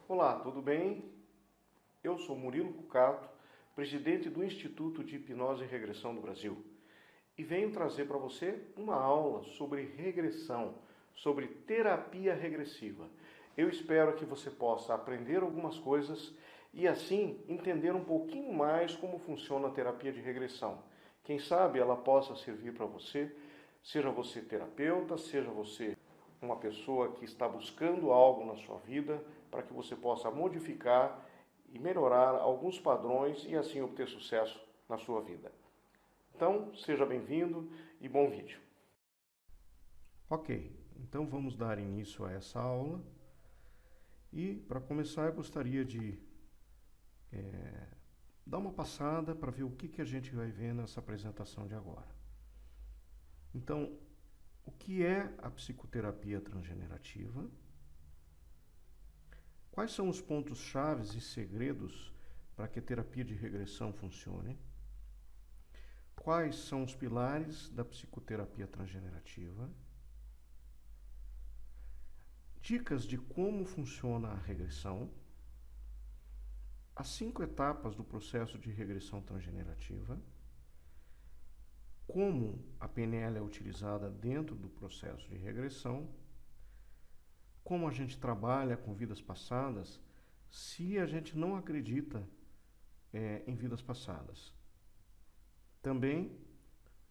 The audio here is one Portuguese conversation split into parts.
Olá, tudo bem? Eu sou Murilo Cucato, presidente do Instituto de Hipnose e Regressão do Brasil, e venho trazer para você uma aula sobre regressão, sobre terapia regressiva. Eu espero que você possa aprender algumas coisas e assim entender um pouquinho mais como funciona a terapia de regressão. Quem sabe ela possa servir para você, seja você terapeuta, seja você uma pessoa que está buscando algo na sua vida para que você possa modificar e melhorar alguns padrões e assim obter sucesso na sua vida. Então, seja bem-vindo e bom vídeo. Ok, então vamos dar início a essa aula e para começar eu gostaria de dar uma passada para ver o que a gente vai ver nessa apresentação de agora. Então, o que é a psicoterapia transgenerativa? Quais são os pontos chaves e segredos para que a terapia de regressão funcione? Quais são os pilares da psicoterapia transgenerativa? Dicas de como funciona a regressão, as 5 etapas do processo de regressão transgenerativa, como a PNL é utilizada dentro do processo de regressão, como a gente trabalha com vidas passadas se a gente não acredita em vidas passadas. Também,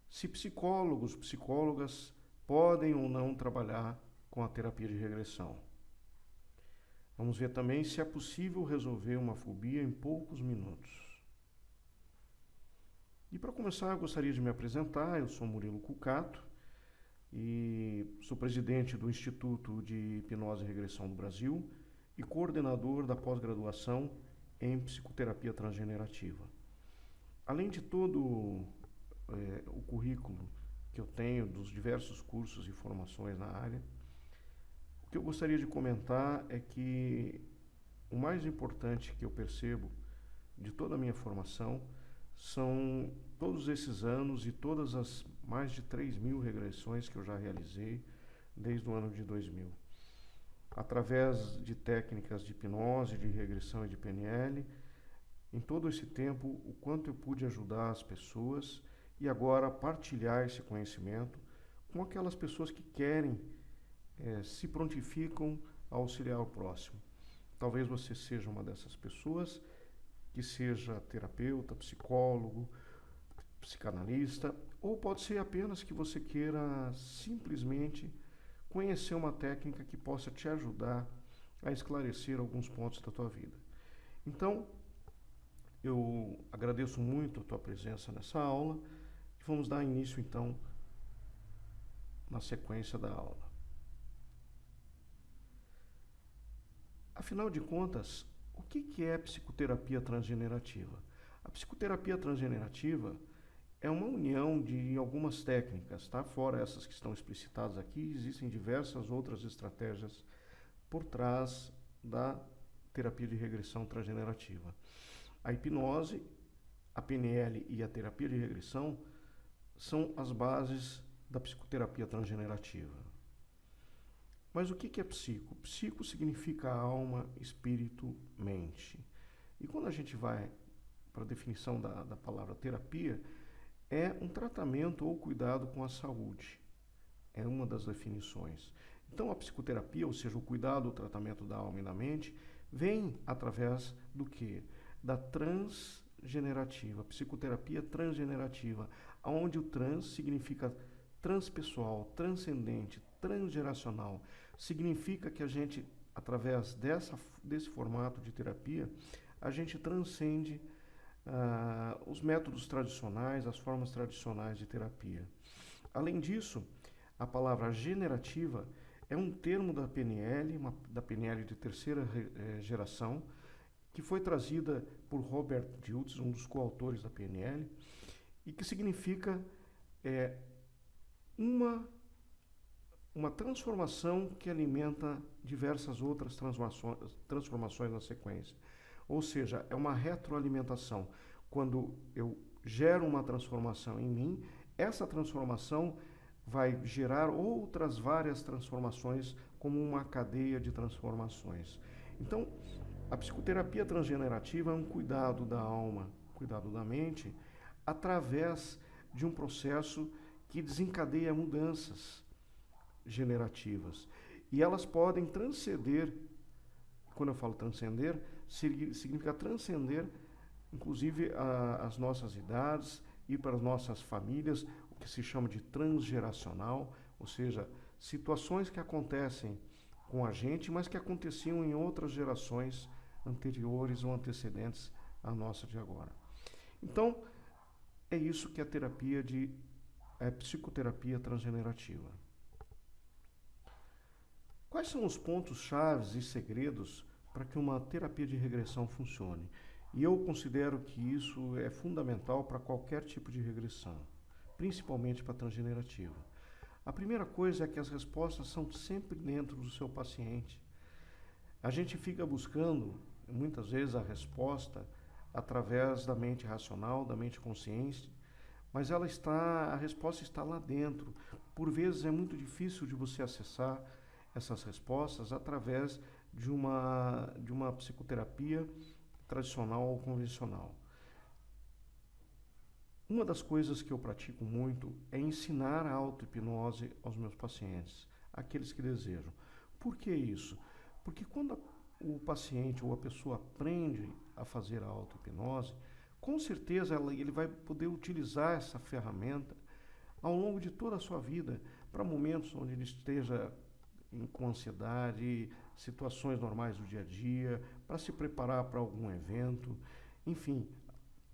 se psicólogos, psicólogas podem ou não trabalhar com a terapia de regressão. Vamos ver também se é possível resolver uma fobia em poucos minutos. E para começar, eu gostaria de me apresentar. Eu sou Murilo Cucato e sou presidente do Instituto de Hipnose e Regressão do Brasil e coordenador da pós-graduação em psicoterapia transgenerativa. Além de todo o currículo que eu tenho dos diversos cursos e formações na área, o que eu gostaria de comentar é que o mais importante que eu percebo de toda a minha formação são todos esses anos e todas as mais de 3.000 regressões que eu já realizei desde o ano de 2000. Através de técnicas de hipnose, de regressão e de PNL, em todo esse tempo, o quanto eu pude ajudar as pessoas e agora partilhar esse conhecimento com aquelas pessoas que querem, se prontificam a auxiliar o próximo. Talvez você seja uma dessas pessoas, que seja terapeuta, psicólogo, psicanalista, ou pode ser apenas que você queira simplesmente conhecer uma técnica que possa te ajudar a esclarecer alguns pontos da tua vida. Então, eu agradeço muito a tua presença nessa aula e vamos dar início então na sequência da aula. Afinal de contas, o que é psicoterapia transgenerativa? A psicoterapia transgenerativa é uma união de algumas técnicas, tá? Fora essas que estão explicitadas aqui, existem diversas outras estratégias por trás da terapia de regressão transgenerativa. A hipnose, a PNL e a terapia de regressão são as bases da psicoterapia transgenerativa. Mas o que é psico? Psico significa alma, espírito, mente. E quando a gente vai para a definição da palavra terapia, é um tratamento ou cuidado com a saúde. É uma das definições. Então a psicoterapia, ou seja, o cuidado, o tratamento da alma e da mente, vem através do quê? Da transgenerativa, psicoterapia transgenerativa, onde o trans significa transpessoal, transcendente, transgeracional. Significa que a gente, através desse formato de terapia, a gente transcende os métodos tradicionais, as formas tradicionais de terapia. Além disso, a palavra generativa é um termo da PNL, da PNL de terceira geração, que foi trazida por Robert Dilts, um dos coautores da PNL, e que significa uma transformação que alimenta diversas outras transformações na sequência. Ou seja, é uma retroalimentação. Quando eu gero uma transformação em mim, essa transformação vai gerar outras várias transformações como uma cadeia de transformações. Então, a psicoterapia transgenerativa é um cuidado da alma, cuidado da mente, através de um processo que desencadeia mudanças generativas. E elas podem transcender, quando eu falo transcender, significa transcender, inclusive, as nossas idades e para as nossas famílias, o que se chama de transgeracional, ou seja, situações que acontecem com a gente, mas que aconteciam em outras gerações anteriores ou antecedentes à nossa de agora. Então, é isso que é psicoterapia transgenerativa. Quais são os pontos chaves e segredos para que uma terapia de regressão funcione? E eu considero que isso é fundamental para qualquer tipo de regressão, principalmente para a transgenerativa. A primeira coisa é que as respostas são sempre dentro do seu paciente. A gente fica buscando, muitas vezes, a resposta através da mente racional, da mente consciente, mas a resposta está lá dentro. Por vezes é muito difícil de você acessar essas respostas através de uma psicoterapia tradicional ou convencional. Uma das coisas que eu pratico muito é ensinar a auto-hipnose aos meus pacientes, aqueles que desejam. Por que isso? Porque quando o paciente ou a pessoa aprende a fazer a auto-hipnose, com certeza ele vai poder utilizar essa ferramenta ao longo de toda a sua vida, para momentos onde ele esteja com ansiedade, situações normais do dia a dia, para se preparar para algum evento, enfim,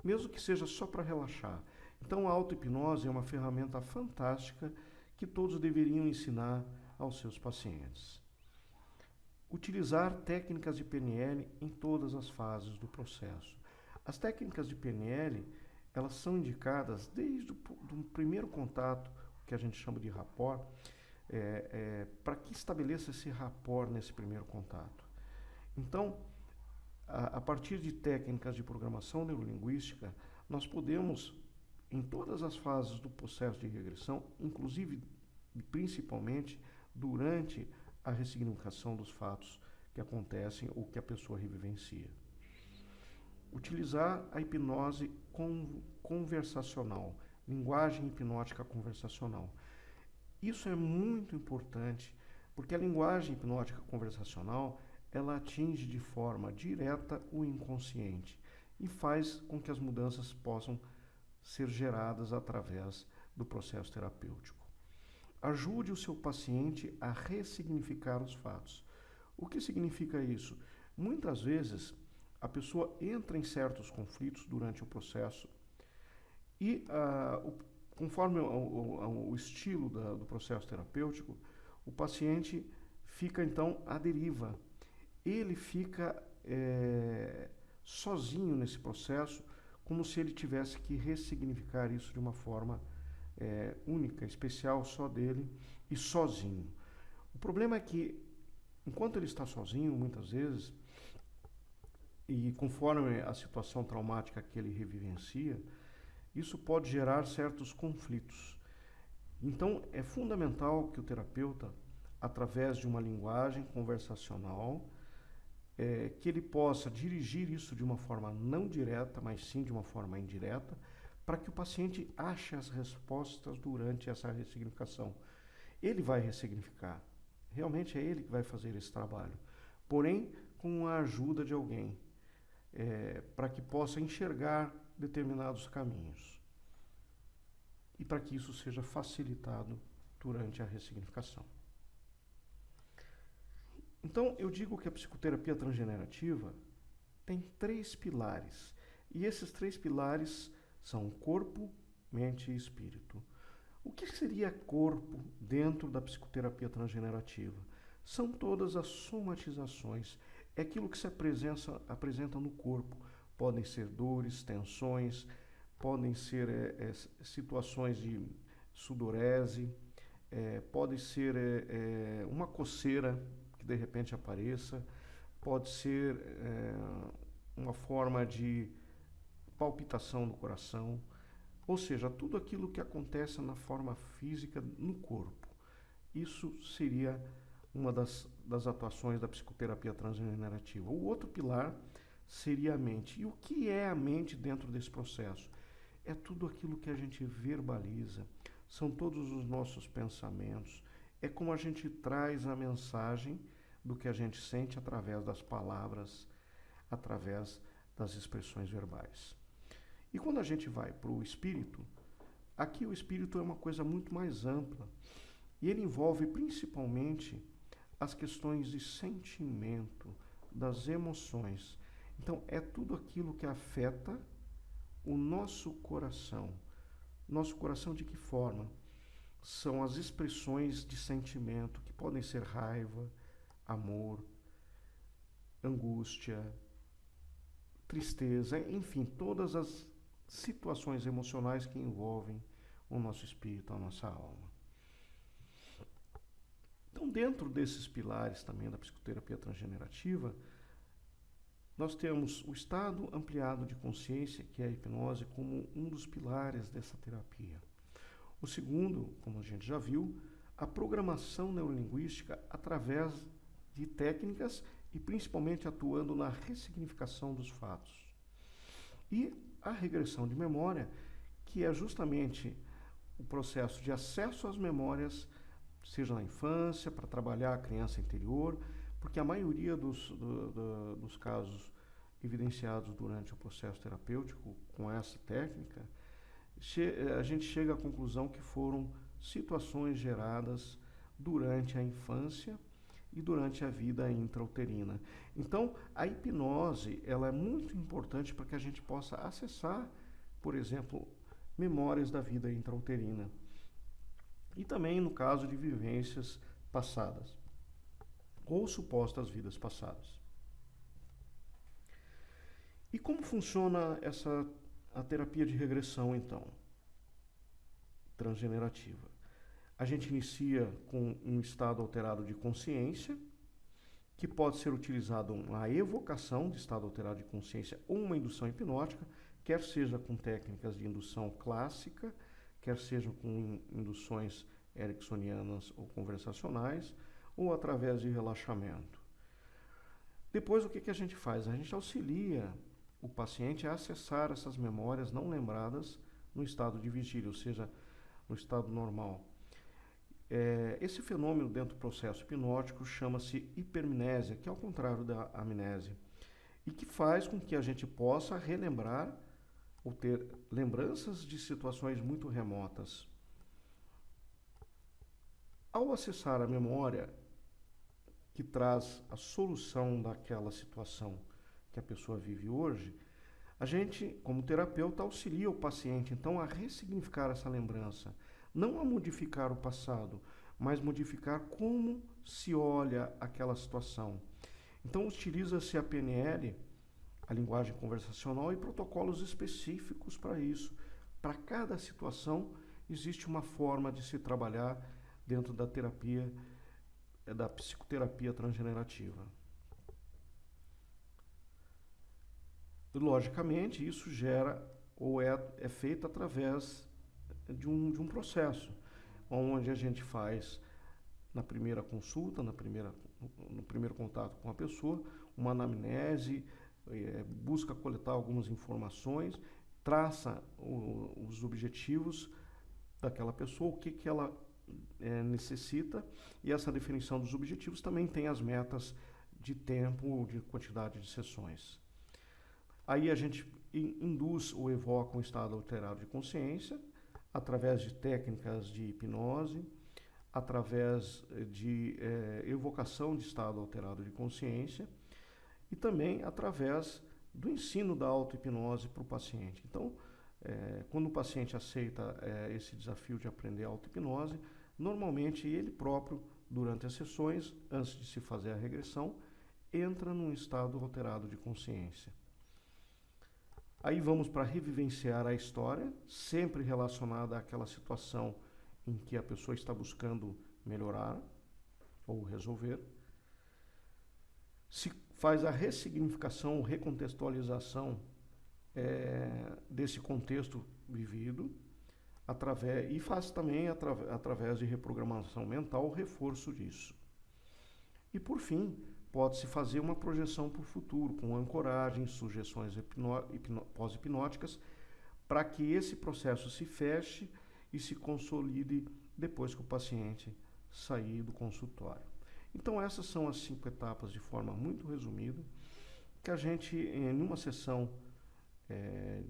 mesmo que seja só para relaxar. Então, a auto-hipnose é uma ferramenta fantástica que todos deveriam ensinar aos seus pacientes. Utilizar técnicas de PNL em todas as fases do processo. As técnicas de PNL, elas são indicadas desde o primeiro contato, que a gente chama de rapport, para que estabeleça esse rapport nesse primeiro contato. Então, a partir de técnicas de programação neurolinguística, nós podemos, em todas as fases do processo de regressão, inclusive e principalmente durante a ressignificação dos fatos que acontecem ou que a pessoa revivencia. Utilizar a hipnose conversacional, linguagem hipnótica conversacional. Isso é muito importante, porque a linguagem hipnótica conversacional, ela atinge de forma direta o inconsciente e faz com que as mudanças possam ser geradas através do processo terapêutico. Ajude o seu paciente a ressignificar os fatos. O que significa isso? Muitas vezes, a pessoa entra em certos conflitos durante o processo e, conforme o estilo do processo terapêutico, o paciente fica, então, à deriva. Ele fica sozinho nesse processo, como se ele tivesse que ressignificar isso de uma forma única, especial, só dele e sozinho. O problema é que, enquanto ele está sozinho, muitas vezes, e conforme a situação traumática que ele revivencia, isso pode gerar certos conflitos. Então, é fundamental que o terapeuta, através de uma linguagem conversacional, que ele possa dirigir isso de uma forma não direta, mas sim de uma forma indireta, para que o paciente ache as respostas durante essa ressignificação. Ele vai ressignificar. Realmente é ele que vai fazer esse trabalho. Porém, com a ajuda de alguém, para que possa enxergar determinados caminhos. E para que isso seja facilitado durante a ressignificação. Então, eu digo que a psicoterapia transgenerativa tem 3 pilares. E esses 3 pilares são corpo, mente e espírito. O que seria corpo dentro da psicoterapia transgenerativa? São todas as somatizações, é aquilo que se apresenta no corpo. Podem ser dores, tensões, podem ser situações de sudorese, pode ser uma coceira que de repente apareça, pode ser uma forma de palpitação do coração, ou seja, tudo aquilo que acontece na forma física no corpo. Isso seria uma das atuações da psicoterapia transgenerativa. O outro pilar seria a mente. E o que é a mente dentro desse processo? É tudo aquilo que a gente verbaliza, são todos os nossos pensamentos, é como a gente traz a mensagem do que a gente sente através das palavras, através das expressões verbais. E quando a gente vai para o espírito, aqui o espírito é uma coisa muito mais ampla e ele envolve principalmente as questões de sentimento, das emoções. Então, é tudo aquilo que afeta o nosso coração. Nosso coração de que forma? São as expressões de sentimento, que podem ser raiva, amor, angústia, tristeza, enfim, todas as situações emocionais que envolvem o nosso espírito, a nossa alma. Então, dentro desses pilares também da psicoterapia transgenerativa, nós temos o estado ampliado de consciência, que é a hipnose, como um dos pilares dessa terapia. O segundo, como a gente já viu, a programação neurolinguística através de técnicas e principalmente atuando na ressignificação dos fatos. E a regressão de memória, que é justamente o processo de acesso às memórias, seja na infância, para trabalhar a criança interior, porque a maioria dos casos evidenciados durante o processo terapêutico com essa técnica, a gente chega à conclusão que foram situações geradas durante a infância e durante a vida intrauterina. Então, a hipnose ela é muito importante para que a gente possa acessar, por exemplo, memórias da vida intrauterina. E também no caso de vivências passadas ou supostas vidas passadas. E como funciona a terapia de regressão, então, transgenerativa? A gente inicia com um estado alterado de consciência, que pode ser utilizado na evocação de estado alterado de consciência ou uma indução hipnótica, quer seja com técnicas de indução clássica, quer seja com induções ericksonianas ou conversacionais, ou através de relaxamento. Depois, o que a gente faz? A gente auxilia o paciente a acessar essas memórias não lembradas no estado de vigília, ou seja, no estado normal. Esse fenômeno dentro do processo hipnótico chama-se hipermnésia, que é ao contrário da amnésia, e que faz com que a gente possa relembrar ou ter lembranças de situações muito remotas. Ao acessar a memória que traz a solução daquela situação que a pessoa vive hoje, a gente, como terapeuta, auxilia o paciente, então, a ressignificar essa lembrança, não a modificar o passado, mas modificar como se olha aquela situação. Então, utiliza-se a PNL, a linguagem conversacional, e protocolos específicos para isso. Para cada situação, existe uma forma de se trabalhar dentro da terapia, da psicoterapia transgenerativa. Logicamente, isso gera ou é feito através de um processo, onde a gente faz, na primeira consulta, no primeiro contato com a pessoa, uma anamnese, busca coletar algumas informações, traça os objetivos daquela pessoa, o que ela necessita, e essa definição dos objetivos também tem as metas de tempo, de quantidade de sessões. Aí a gente induz ou evoca um estado alterado de consciência através de técnicas de hipnose, através de evocação de estado alterado de consciência e também através do ensino da auto-hipnose para o paciente. Então, quando o paciente aceita esse desafio de aprender auto-hipnose, normalmente ele próprio, durante as sessões, antes de se fazer a regressão, entra num estado alterado de consciência. Aí vamos para revivenciar a história, sempre relacionada àquela situação em que a pessoa está buscando melhorar ou resolver. Se faz a ressignificação, recontextualização desse contexto vivido, e faz também, através de reprogramação mental, o reforço disso. E, por fim, pode-se fazer uma projeção para o futuro, com ancoragens, sugestões pós-hipnóticas, para que esse processo se feche e se consolide depois que o paciente sair do consultório. Então, essas são as 5 etapas de forma muito resumida, que a gente, em uma sessão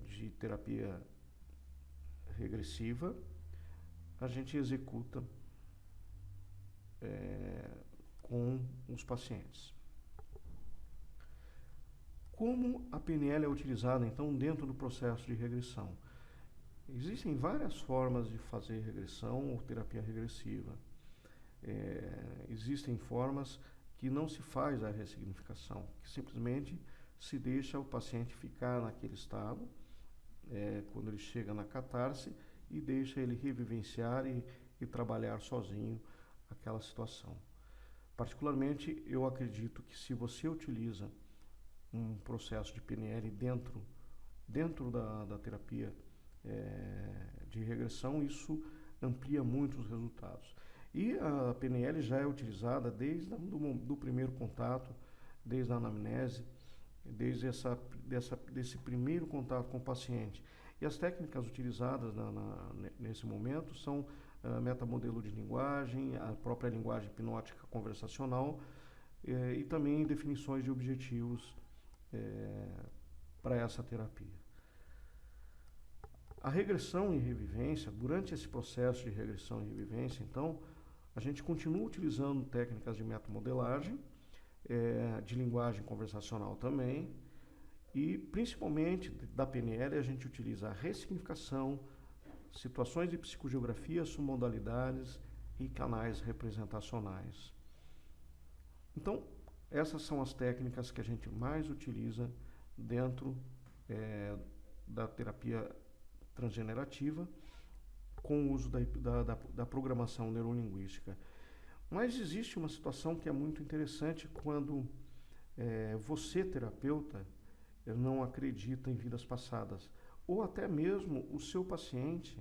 de terapia regressiva, a gente executa com os pacientes. Como a PNL é utilizada, então, dentro do processo de regressão? Existem várias formas de fazer regressão ou terapia regressiva. Existem formas que não se faz a ressignificação, que simplesmente se deixa o paciente ficar naquele estado, quando ele chega na catarse, e deixa ele revivenciar e trabalhar sozinho aquela situação. Particularmente, eu acredito que se você utiliza um processo de PNL dentro da terapia de regressão, isso amplia muito os resultados. E a PNL já é utilizada desde do primeiro contato, desde a anamnese, desde desse primeiro contato com o paciente. E as técnicas utilizadas nesse momento são metamodelo de linguagem, a própria linguagem hipnótica conversacional e também definições de objetivos para essa terapia. A regressão e revivência, durante esse processo de regressão e revivência, então, a gente continua utilizando técnicas de metamodelagem, de linguagem conversacional também, e principalmente da PNL a gente utiliza a ressignificação, situações de psicogeografia, submodalidades e canais representacionais. Então, essas são as técnicas que a gente mais utiliza dentro da terapia transgenerativa, com o uso da programação neurolinguística. Mas existe uma situação que é muito interessante quando você, terapeuta, não acredita em vidas passadas, ou até mesmo o seu paciente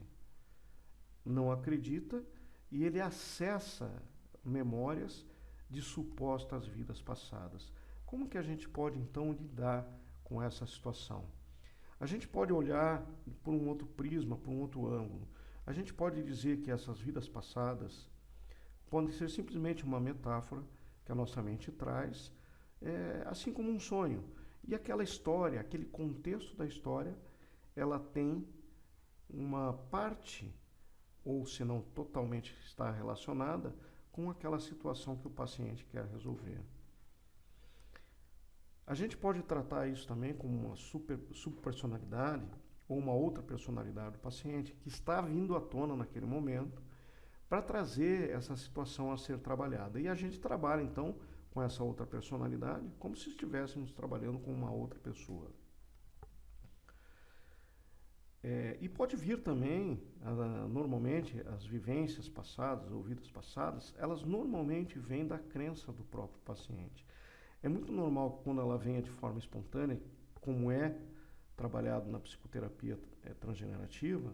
não acredita e ele acessa memórias de supostas vidas passadas. Como que a gente pode, então, lidar com essa situação? A gente pode olhar por um outro prisma, por um outro ângulo. A gente pode dizer que essas vidas passadas podem ser simplesmente uma metáfora que a nossa mente traz, assim como um sonho. E aquela história, aquele contexto da história, ela tem uma parte, ou se não totalmente está relacionada, com aquela situação que o paciente quer resolver. A gente pode tratar isso também como uma subpersonalidade ou uma outra personalidade do paciente que está vindo à tona naquele momento para trazer essa situação a ser trabalhada. E a gente trabalha, então, com essa outra personalidade como se estivéssemos trabalhando com uma outra pessoa. E pode vir também, normalmente, as vivências passadas ou vidas passadas, elas normalmente vêm da crença do próprio paciente. É muito normal que quando ela venha de forma espontânea, como é trabalhado na psicoterapia transgenerativa,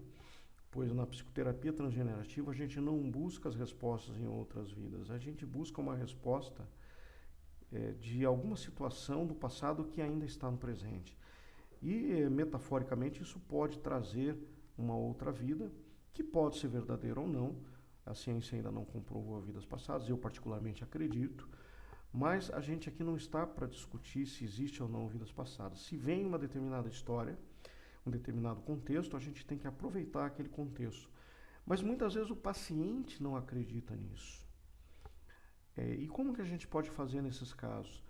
pois na psicoterapia transgenerativa a gente não busca as respostas em outras vidas, a gente busca uma resposta de alguma situação do passado que ainda está no presente. E, metaforicamente, isso pode trazer uma outra vida, que pode ser verdadeira ou não. A ciência ainda não comprovou vidas passadas, eu particularmente acredito, mas a gente aqui não está para discutir se existe ou não vidas passadas. Se vem uma determinada história, um determinado contexto, a gente tem que aproveitar aquele contexto. Mas muitas vezes o paciente não acredita nisso. E como que a gente pode fazer nesses casos?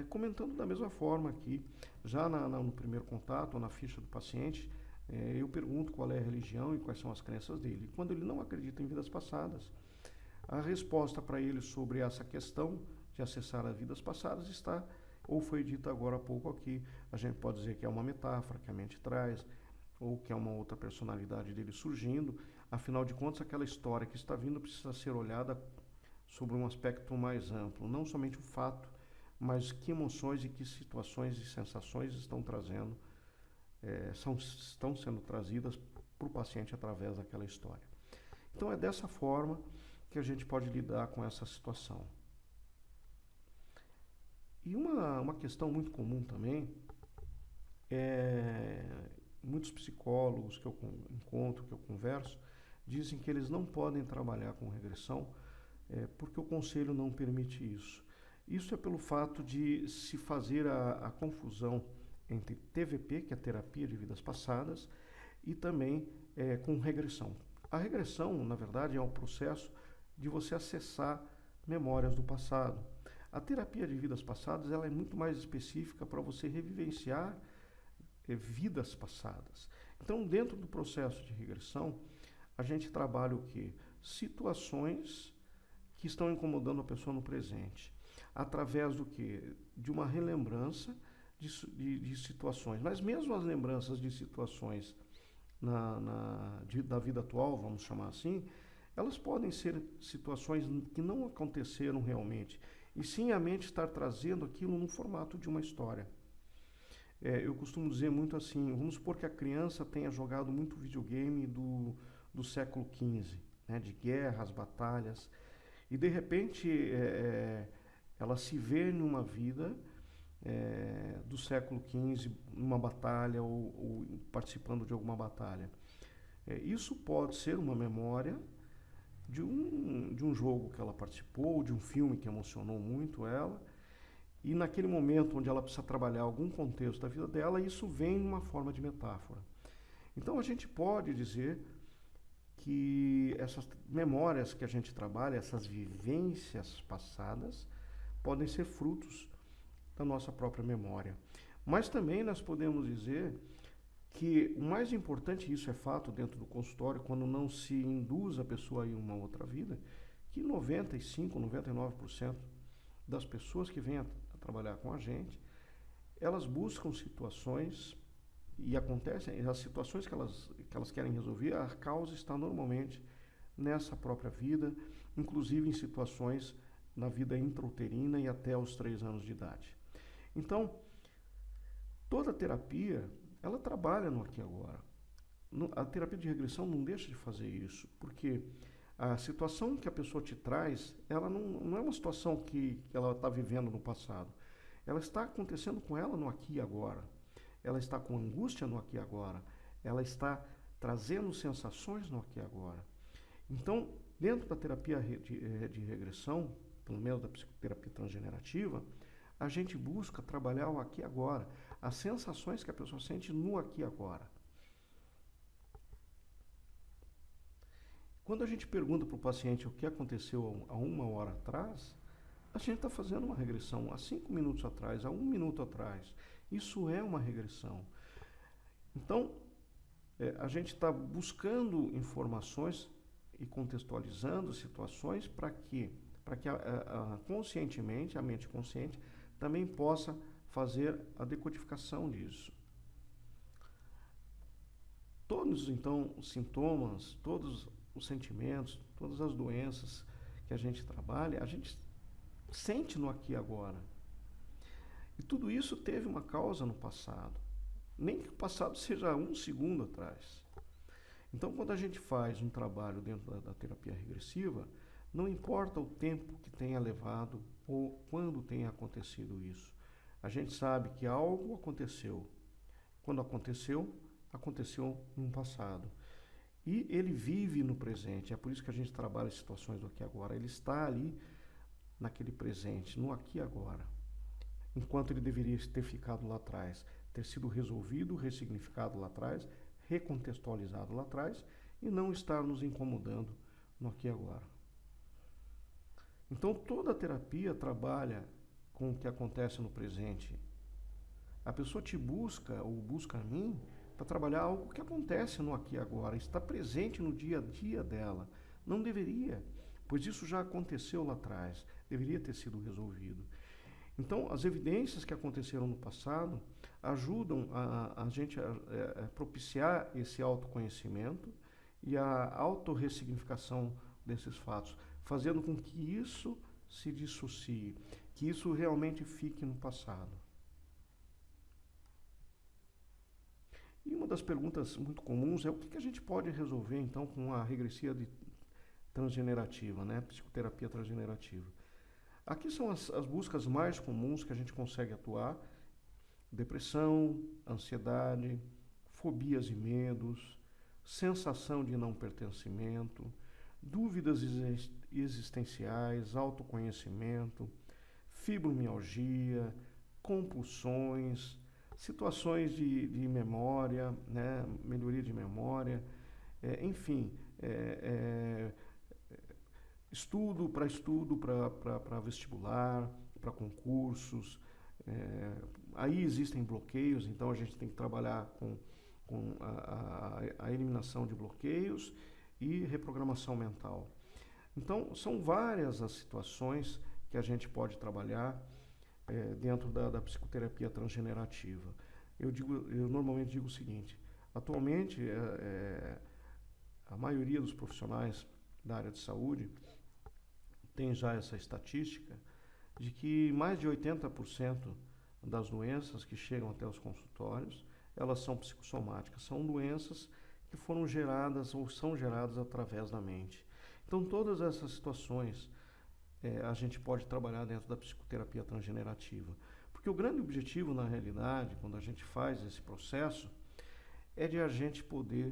Comentando da mesma forma aqui, já no primeiro contato, ou na ficha do paciente, eu pergunto qual é a religião e quais são as crenças dele. Quando ele não acredita em vidas passadas, a resposta para ele sobre essa questão de acessar as vidas passadas está, ou foi dita agora há pouco aqui, a gente pode dizer que é uma metáfora que a mente traz, ou que é uma outra personalidade dele surgindo. Afinal de contas, aquela história que está vindo precisa ser olhada sobre um aspecto mais amplo, não somente o fato, mas que emoções e que situações e sensações estão trazendo, estão sendo trazidas para o paciente através daquela história. Então é dessa forma que a gente pode lidar com essa situação. E uma questão muito comum também é muitos psicólogos que eu encontro, que eu converso, dizem que eles não podem trabalhar com regressão porque o conselho não permite isso. Isso é pelo fato de se fazer a confusão entre TVP, que é a terapia de vidas passadas, e também com regressão. A regressão, na verdade, é um processo de você acessar memórias do passado. A terapia de vidas passadas ela é muito mais específica para você revivenciar vidas passadas. Então, dentro do processo de regressão, a gente trabalha o quê? Situações que estão incomodando a pessoa no presente. Através do quê? De uma relembrança de situações. Mas mesmo as lembranças de situações da vida atual, vamos chamar assim, elas podem ser situações que não aconteceram realmente. E sim a mente estar trazendo aquilo no formato de uma história. Eu costumo dizer muito assim, vamos supor que a criança tenha jogado muito videogame do século XV, né, de guerras, batalhas, e de repente ela se vê numa vida do século XV, numa batalha ou participando de alguma batalha. Isso pode ser uma memória de um jogo que ela participou, de um filme que emocionou muito ela, e naquele momento onde ela precisa trabalhar algum contexto da vida dela, isso vem numa forma de metáfora. Então a gente pode dizer que essas memórias que a gente trabalha, essas vivências passadas, podem ser frutos da nossa própria memória. Mas também nós podemos dizer que o mais importante, isso é fato dentro do consultório, quando não se induz a pessoa a ir uma outra vida, que 95%, 99% das pessoas que vêm a trabalhar com a gente, elas buscam situações e acontecem, as situações que elas querem resolver, a causa está normalmente nessa própria vida, inclusive em situações na vida intrauterina e até os 3 anos de idade. Então, toda terapia, ela trabalha no aqui e agora. A terapia de regressão não deixa de fazer isso, porque a situação que a pessoa te traz, ela não é uma situação que ela está vivendo no passado. Ela está acontecendo com ela no aqui e agora. Ela está com angústia no aqui e agora. Ela está trazendo sensações no aqui e agora. Então, dentro da terapia de regressão, pelo menos da psicoterapia transgenerativa, a gente busca trabalhar o aqui e agora, as sensações que a pessoa sente no aqui e agora. Quando a gente pergunta para o paciente o que aconteceu há 1 hora atrás, a gente está fazendo uma regressão há 5 minutos atrás, há 1 minuto atrás. Isso é uma regressão. Então, a gente está buscando informações e contextualizando situações para que conscientemente, a mente consciente, também possa fazer a decodificação disso. Todos, então, os sintomas, todos os sentimentos, todas as doenças que a gente trabalha, a gente sente no aqui e agora. E tudo isso teve uma causa no passado. Nem que o passado seja 1 segundo atrás. Então, quando a gente faz um trabalho dentro da terapia regressiva, não importa o tempo que tenha levado ou quando tenha acontecido isso. A gente sabe que algo aconteceu. Quando aconteceu, aconteceu no passado. E ele vive no presente. É por isso que a gente trabalha as situações do aqui e agora. Ele está ali naquele presente, no aqui e agora. Enquanto ele deveria ter ficado lá atrás, ter sido resolvido, ressignificado lá atrás, recontextualizado lá atrás e não estar nos incomodando no aqui e agora. Então toda a terapia trabalha com o que acontece no presente. A pessoa te busca ou busca a mim para trabalhar algo que acontece no aqui e agora, está presente no dia a dia dela. Não deveria, pois isso já aconteceu lá atrás, deveria ter sido resolvido. Então, as evidências que aconteceram no passado ajudam a gente a propiciar esse autoconhecimento e a autorressignificação desses fatos, fazendo com que isso se dissocie, que isso realmente fique no passado. E uma das perguntas muito comuns é o que a gente pode resolver, então, com a regressia transgenerativa, né? Psicoterapia transgenerativa. Aqui são as buscas mais comuns que a gente consegue atuar: depressão, ansiedade, fobias e medos, sensação de não pertencimento, dúvidas existenciais, autoconhecimento, fibromialgia, compulsões, situações de memória, né, melhoria de memória, enfim, estudo para vestibular, para concursos. Aí existem bloqueios, então a gente tem que trabalhar com a eliminação de bloqueios e reprogramação mental. Então, são várias as situações que a gente pode trabalhar dentro da psicoterapia transgenerativa. Eu normalmente digo o seguinte: atualmente, a maioria dos profissionais da área de saúde tem já essa estatística de que mais de 80% das doenças que chegam até os consultórios, elas são psicossomáticas, são doenças que foram geradas ou são geradas através da mente. Então, todas essas situações a gente pode trabalhar dentro da psicoterapia transgenerativa. Porque o grande objetivo, na realidade, quando a gente faz esse processo, é de a gente poder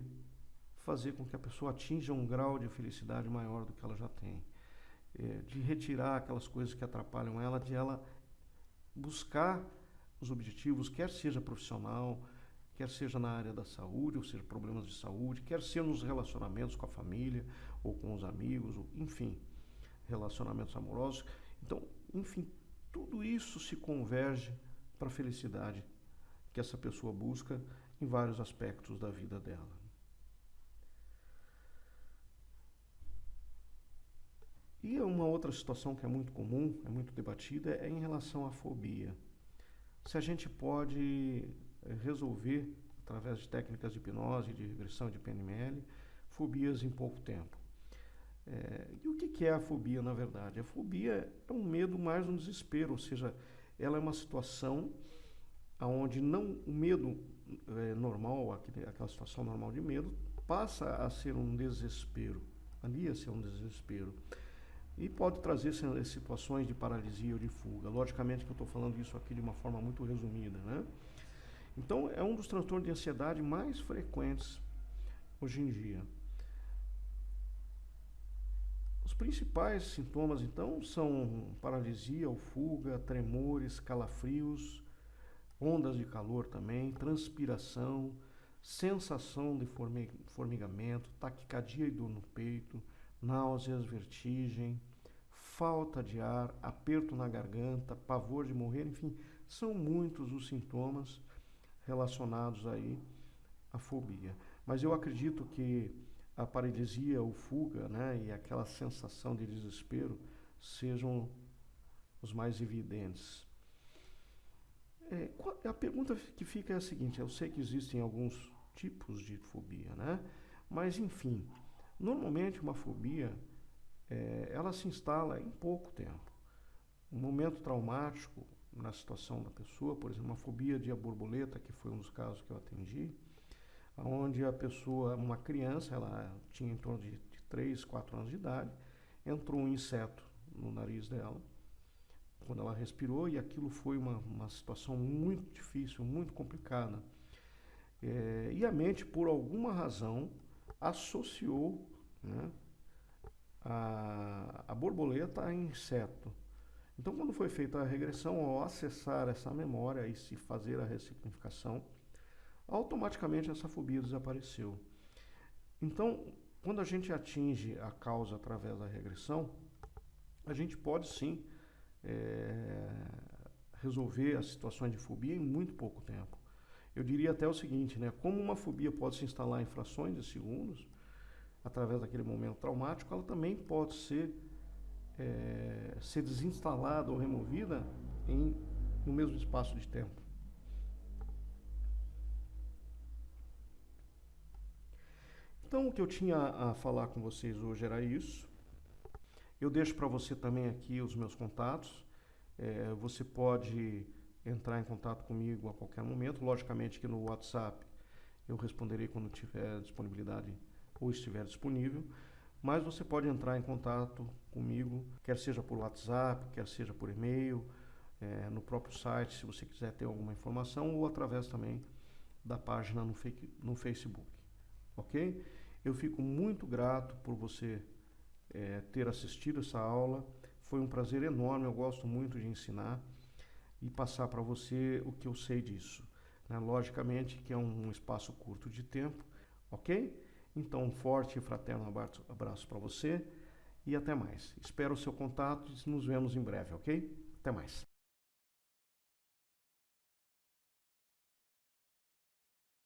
fazer com que a pessoa atinja um grau de felicidade maior do que ela já tem. De retirar aquelas coisas que atrapalham ela, de ela buscar os objetivos, quer seja profissional, quer seja na área da saúde, ou seja, problemas de saúde, quer seja nos relacionamentos com a família ou com os amigos, enfim, relacionamentos amorosos. Então, enfim, tudo isso se converge para a felicidade que essa pessoa busca em vários aspectos da vida dela. E uma outra situação que é muito comum, é muito debatida, é em relação à fobia. Se a gente pode resolver, através de técnicas de hipnose, de regressão de PNL, fobias em pouco tempo. E o que é a fobia, na verdade? A fobia é um medo mais um desespero, ou seja, ela é uma situação onde não o medo normal, aquela situação normal de medo, passa a ser um desespero, ali a ser um desespero. E pode trazer situações de paralisia ou de fuga. Logicamente que eu estou falando isso aqui de uma forma muito resumida, né? Então, é um dos transtornos de ansiedade mais frequentes hoje em dia. Os principais sintomas, então, são paralisia ou fuga, tremores, calafrios, ondas de calor também, transpiração, sensação de formigamento, taquicardia e dor no peito, náuseas, vertigem, falta de ar, aperto na garganta, pavor de morrer, enfim, são muitos os sintomas relacionados aí à fobia. Mas eu acredito que a paralisia ou fuga, né, e aquela sensação de desespero sejam os mais evidentes. A pergunta que fica é a seguinte: eu sei que existem alguns tipos de fobia, né? Mas, enfim, normalmente uma fobia, ela se instala em pouco tempo. Um momento traumático na situação da pessoa, por exemplo, uma fobia de borboleta, que foi um dos casos que eu atendi, onde a pessoa, uma criança, ela tinha em torno de 3, 4 anos de idade, entrou um inseto no nariz dela, quando ela respirou, e aquilo foi uma situação muito difícil, muito complicada. E a mente, por alguma razão, associou, né, a borboleta a inseto. Então, quando foi feita a regressão, ao acessar essa memória e se fazer a ressignificação, automaticamente essa fobia desapareceu. Então, quando a gente atinge a causa através da regressão, a gente pode sim resolver as situações de fobia em muito pouco tempo. Eu diria até o seguinte, né? Como uma fobia pode se instalar em frações de segundos, através daquele momento traumático, ela também pode ser desinstalada ou removida no mesmo espaço de tempo. Então, o que eu tinha a falar com vocês hoje era isso. Eu deixo para você também aqui os meus contatos. Você pode entrar em contato comigo a qualquer momento. Logicamente que no WhatsApp eu responderei quando tiver disponibilidade ou estiver disponível. mas você pode entrar em contato comigo, quer seja por WhatsApp, quer seja por e-mail, no próprio site, se você quiser ter alguma informação, ou através também da página no Facebook, ok? Eu fico muito grato por você ter assistido essa aula, foi um prazer enorme, eu gosto muito de ensinar e passar para você o que eu sei disso, né? Logicamente que é um espaço curto de tempo, ok? Então, um forte e fraterno abraço para você e até mais. Espero o seu contato e nos vemos em breve, ok? Até mais.